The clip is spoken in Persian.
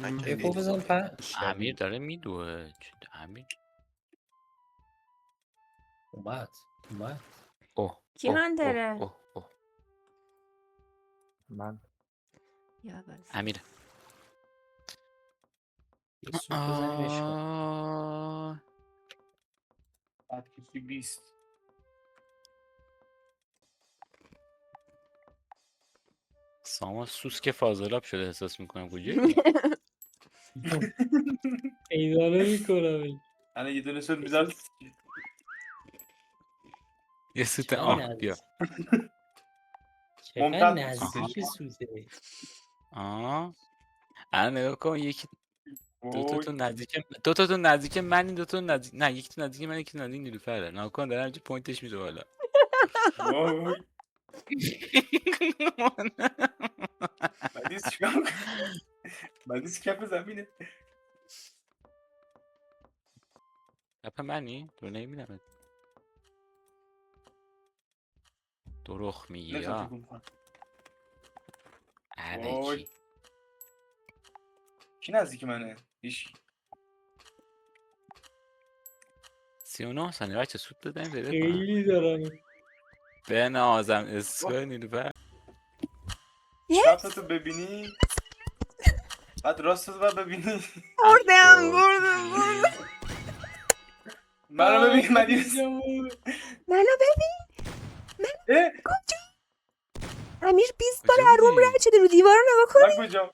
اکو بزن 5. امیر داره میدوه. امیر اومد. اوه کی اوه، من اوه، داره؟ اوه، اوه. من یا بس. امیر یه سوت بزنیمش کن. بعد کسی 20. سامان سوسک فاضلاب شده احساس میکنم. کجایی؟ ایدانه میکنم. الان یه دونه شد میذارم. یه سوت چقدر آه بیا. نزدیک. چقدر ممتاز نزدیک سوته. آه الان نگاه کن. یکی وای. دو تاتون نزدیک من، این دو تا نزدیک، نه یکی تو نزدیک من، یکی تو نزدیک نیلوفره. نگاه کن داره همینجوری پوینتش میده بالا. وای. بعدیز چیکار می‌کنی؟ بعدیز کف زمینه. کپ منی؟ تو نمیبینم. دروخ میگی نمی‌تونم ها. تکون کنم. علکی وای. کی نزدیک منه؟ هیچ. 39 ثانیه بچه سود بزنیم پیدا کنم. خیلی دارم. به نازم اسکای نیلوفر. چپتو ببینی. بعد راستت رو ببینی. بردم. منو ببین مدیس. منو ببین. اه امیر 20 بار کجا روم بودی؟ رد شده، رو دیوار رو نگاه کن. من کجا؟